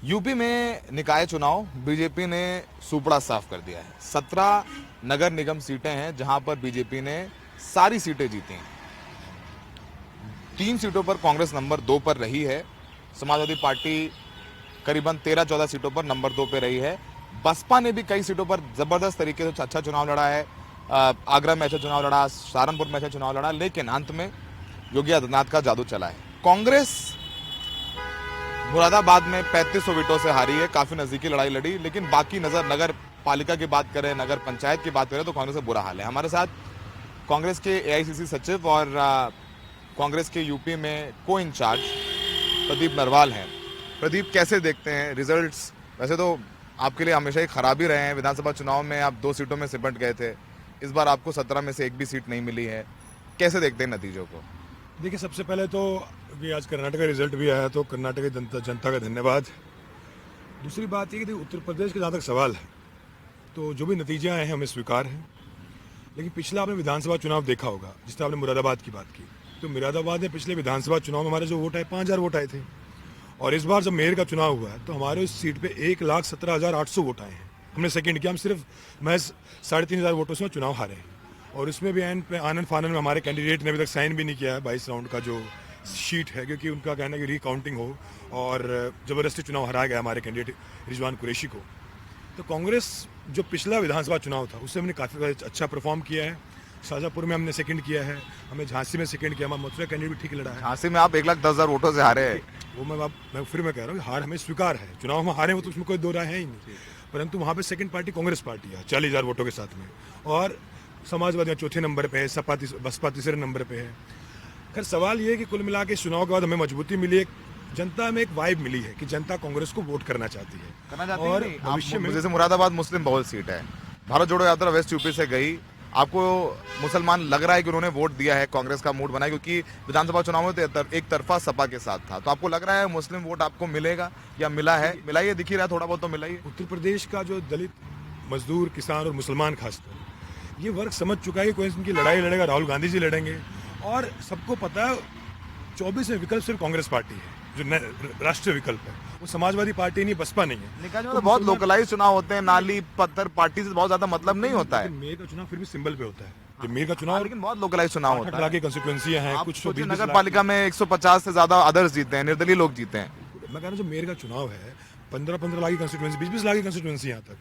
UP में निकाय चुनाव बीजेपी ने सूपड़ा साफ कर दिया है। 17 नगर निगम सीटें हैं जहां पर बीजेपी ने सारी सीटें जीती हैं। 3 सीटों पर कांग्रेस नंबर 2 पर रही है। समाजवादी पार्टी करीबन 13-14 सीटों पर नंबर 2 पे रही है। बसपा ने भी कई सीटों पर जबरदस्त तरीके से अच्छा चुनाव लड़ा है। आगरा में अच्छा चुनाव लड़ा, सहारनपुर में अच्छा चुनाव लड़ा, लेकिन अंत में योगी आदित्यनाथ का जादू चला है। कांग्रेस मुरादाबाद में 3500 सीटों से हारी है, काफी नजदीकी लड़ाई लड़ी, लेकिन बाकी नगर पालिका की बात करें, नगर पंचायत की बात करें तो कांग्रेस का बुरा हाल है। हमारे साथ कांग्रेस के एआईसीसी सचिव और कांग्रेस के यूपी में को इंचार्ज प्रदीप नरवाल हैं। प्रदीप, कैसे देखते हैं रिजल्ट्स? वैसे तो आपके लिए हमेशा ही खराब ही रहे हैं। विधानसभा चुनाव में आप 2 सीटों में सिमट गए थे, इस बार आपको 17 में से एक भी सीट नहीं मिली है। कैसे देखते हैं नतीजों को? देखिए, सबसे पहले तो कि आज कर्नाटक का रिजल्ट भी आया तो कर्नाटक की जनता का धन्यवाद। दूसरी बात ये कि उत्तर प्रदेश के जहाँ तक सवाल है तो जो भी नतीजे आए हैं हमें स्वीकार हैं, लेकिन पिछला आपने विधानसभा चुनाव देखा होगा, जिस तरह आपने मुरादाबाद की बात की, तो मुरादाबाद में पिछले विधानसभा चुनाव में हमारे जो वोट आए 5000 वोट आए थे, और इस बार जब मेयर का चुनाव हुआ है तो हमारे उस सीट पे 1,17,800 वोट आए हैं। हमने सेकंड किया, हम सिर्फ महज 3500 वोटों से चुनाव हारे हैं, और उसमें भी आनंद फानन में हमारे कैंडिडेट ने अभी तक साइन भी नहीं किया है 22 राउंड का जो शीट है, क्योंकि उनका कहना है कि रिकाउंटिंग हो, और ज़बरदस्ती चुनाव हराया गया हमारे कैंडिडेट रिजवान कुरैशी को। तो कांग्रेस जो पिछला विधानसभा चुनाव था उससे हमने काफ़ी अच्छा परफॉर्म किया है। शाजापुर में हमने सेकंड किया है, हमें झांसी में सेकंड किया, हमारा मथुरा कैंडिडेट भी ठीक लड़ा है। झांसी में आप 1,10,000 वोटों से हारे हैं। वो मैं कह रहा हूँ हार हमें स्वीकार है, चुनाव में हारे हो तो उसमें कोई दो राय है ही नहीं, परंतु वहाँ पे सेकंड पार्टी कांग्रेस पार्टी है 40,000 वोटों के साथ में, और समाजवादी चौथे नंबर पे है, बसपा तीसरे नंबर पे है। खैर, सवाल ये है कि कुल मिला के इस चुनाव के बाद हमें मजबूती मिली है, जनता में एक वाइब मिली है कि जनता कांग्रेस को वोट करना चाहती है। और भविष्य में जैसे मुरादाबाद मुस्लिम बहुल सीट है, भारत जोड़ो यात्रा वेस्ट यूपी से गई, आपको मुसलमान लग रहा है कि उन्होंने वोट दिया है, कांग्रेस का मूड बना है, क्योंकि विधानसभा चुनाव में तो एक तरफा सपा के साथ था, तो आपको लग रहा है मुस्लिम वोट आपको मिलेगा या मिला है? मिला ही दिख ही रहा है, थोड़ा बहुत तो मिला ही। उत्तर प्रदेश का जो दलित, मजदूर, किसान और मुसलमान खासकर ये वर्ग समझ चुका है कि कोई इनकी लड़ाई लड़ेगा, राहुल गांधी जी लड़ेंगे, और सबको पता है 24 में विकल्प सिर्फ कांग्रेस पार्टी है जो राष्ट्रीय विकल्प है, वो समाजवादी पार्टी नहीं, बसपा नहीं है। निकाय में तो बहुत लोकलाइज चुनाव होते हैं, नाली पत्थर पार्टी से बहुत ज्यादा मतलब नहीं होता है। मेयर का चुनाव फिर भी सिंबल पे होता है, जो मेयर का चुनाव, लेकिन बहुत लोकलाइज चुनाव होता है। कंस्टिट्यूएंसियां हैं, कुछ नगर पालिका में 150 से ज्यादा अदर्स जीते हैं, निर्दलीय लोग जीते हैं। मैं कह रहा हूँ जो मेयर का चुनाव है 15-15 लाख की कंस्टिट्यूएंसी, 20-20 लाख की कंस्टिट्यूएंसी यहाँ तक,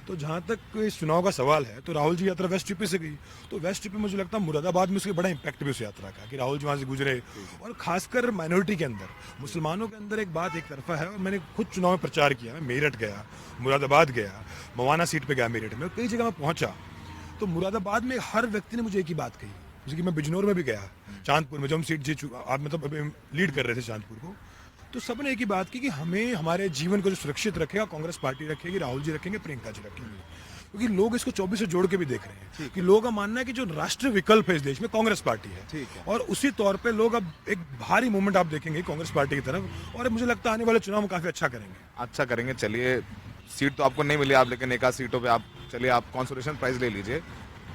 तो जहाँ तक इस चुनाव का सवाल है तो राहुल जी यात्रा वेस्ट यूपी से गई, तो वेस्ट यूपी मुझे लगता है मुरादाबाद में उसके बड़ा इंपैक्ट भी उस यात्रा का कि राहुल जी वहाँ से गुजरे, और खासकर माइनॉरिटी के अंदर, मुसलमानों के अंदर एक बात एक तरफा है, और मैंने खुद चुनाव में प्रचार किया, मैं मेरठ गया, मुरादाबाद गया, मवाना सीट पर गया मेरठ में, कई जगह में पहुँचा, तो मुरादाबाद में हर व्यक्ति ने मुझे एक ही बात कही, जैसे कि मैं बिजनौर में भी गया, चांदपुर में जो हम सीट जीत चुका, आप मतलब लीड कर रहे थे चांदपुर को, तो सबने एक ही बात की कि हमें हमारे जीवन को जो सुरक्षित रखेगा कांग्रेस पार्टी रखेगी, राहुल जी रखेंगे, प्रियंका जी रखेंगे, क्योंकि लोग इसको 24 से जोड़ के भी देख रहे हैं कि लोगों का मानना है कि जो राष्ट्रीय विकल्प है इस देश में कांग्रेस पार्टी है, और उसी तौर पे लोग अब एक भारी मूवमेंट आप देखेंगे कांग्रेस पार्टी की तरफ, और मुझे लगता है आने वाले चुनाव में काफी अच्छा करेंगे। चलिए, सीट तो आपको नहीं मिली, आप लेकिन एक आध सीटों पे आप चलिए आप कंसोलेशन प्राइज ले लीजिए।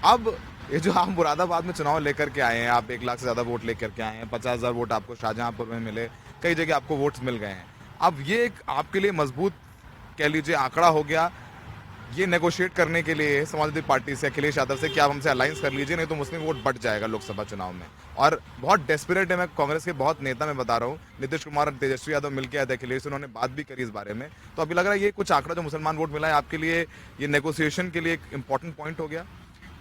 अब ये जो आप मुरादाबाद में चुनाव लेकर के आए हैं, आप 1 लाख से ज्यादा वोट लेकर के आए हैं, 50,000 वोट आपको शाहजहांपुर में मिले, कई जगह आपको वोट्स मिल गए हैं। अब ये एक आपके लिए मजबूत कह लीजिए आंकड़ा हो गया, ये नेगोशिएट करने के लिए समाजवादी पार्टी से, अखिलेश यादव से, कि आप हमसे अलायंस कर लीजिए, नहीं तो मुस्लिम वोट बढ़ जाएगा लोकसभा चुनाव में। और बहुत डेस्परेट है, मैं कांग्रेस के बहुत नेता मैं बता रहा हूँ, नीतीश कुमार और तेजस्वी यादव मिलकर आए थे अखिलेश, उन्होंने बात भी करी इस बारे में, तो अभी लग रहा है ये कुछ आंकड़ा जो मुसलमान वोट मिला है आपके लिए, ये नेगोशिएशन के लिए एक इंपॉर्टेंट पॉइंट हो गया।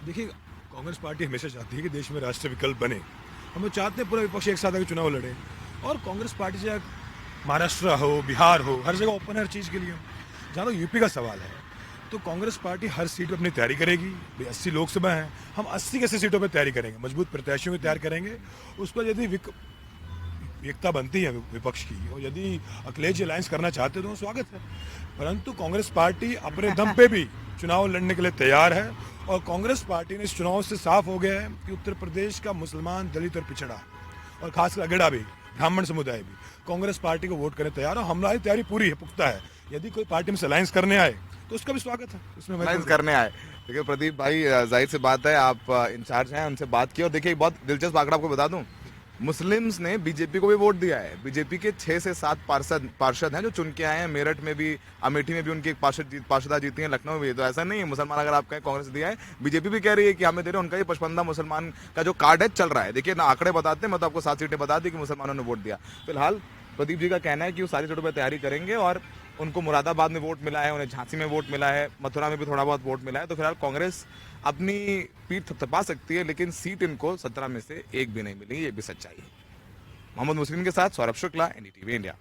देखिए, कांग्रेस पार्टी हमेशा चाहती है कि देश में राष्ट्रीय विकल्प बने, हम लोग चाहते हैं पूरा विपक्ष एक साथ आकर चुनाव लड़े, और कांग्रेस पार्टी से महाराष्ट्र हो, बिहार हो, हर जगह ओपन हर चीज़ के लिए। जहाँ तक यूपी का सवाल है तो कांग्रेस पार्टी हर सीट पर अपनी तैयारी करेगी, 80 लोकसभा है, हम 80 के 80 सीटों पर तैयारी करेंगे, मजबूत प्रत्याशियों की तैयार करेंगे, उस पर यदि एकता बनती है विपक्ष की, और यदि अखिलेश अलायंस करना चाहते तो स्वागत है, परंतु कांग्रेस पार्टी अपने दम पे भी चुनाव लड़ने के लिए तैयार है, और कांग्रेस पार्टी ने इस चुनाव से साफ हो गया है कि उत्तर प्रदेश का मुसलमान, दलित और पिछड़ा, और खासकर अगेड़ा भी, ब्राह्मण समुदाय भी कांग्रेस पार्टी को वोट करने तैयार है। हमारी तैयारी पूरी है, पुख्ता है, यदि कोई पार्टी में अलायंस करने आए तो उसका भी स्वागत है, उसमें अलायंस करने आए। देखिए प्रदीप भाई, जाहिर सी बात है आप इंचार्ज हैं, उनसे बात की, और देखिए बहुत दिलचस्प आंकड़ा आपको बता दूं, मुस्लिम्स ने बीजेपी को भी वोट दिया है। बीजेपी के 6 से 7 पार्षद हैं जो चुन के आए हैं। मेरठ में भी, अमेठी में भी उनकी एक पार्षदा जीती है, लखनऊ में भी। तो ऐसा नहीं है मुसलमान अगर आप कहें कांग्रेस दिया है, बीजेपी भी कह रही है कि हमें दे रहे हैं। उनका ये पचपंदा मुसलमान का जो कार्ड है चल रहा है। देखिए ना, आंकड़े बताते हैं, मैं तो आपको 7 सीटें बता दी कि मुसलमानों ने वोट दिया। फिलहाल प्रदीप जी का कहना है कि वो सारी सीटों पर तैयारी करेंगे और उनको मुरादाबाद में वोट मिला है, उन्हें झांसी में वोट मिला है, मथुरा में भी थोड़ा बहुत वोट मिला है। तो फिलहाल कांग्रेस अपनी पीठ थपथपा सकती है, लेकिन सीट इनको 17 में से एक भी नहीं मिली, ये भी सच्चाई है। मोहम्मद मुस्लिम के साथ सौरभ शुक्ला, एनडीटीवी इंडिया।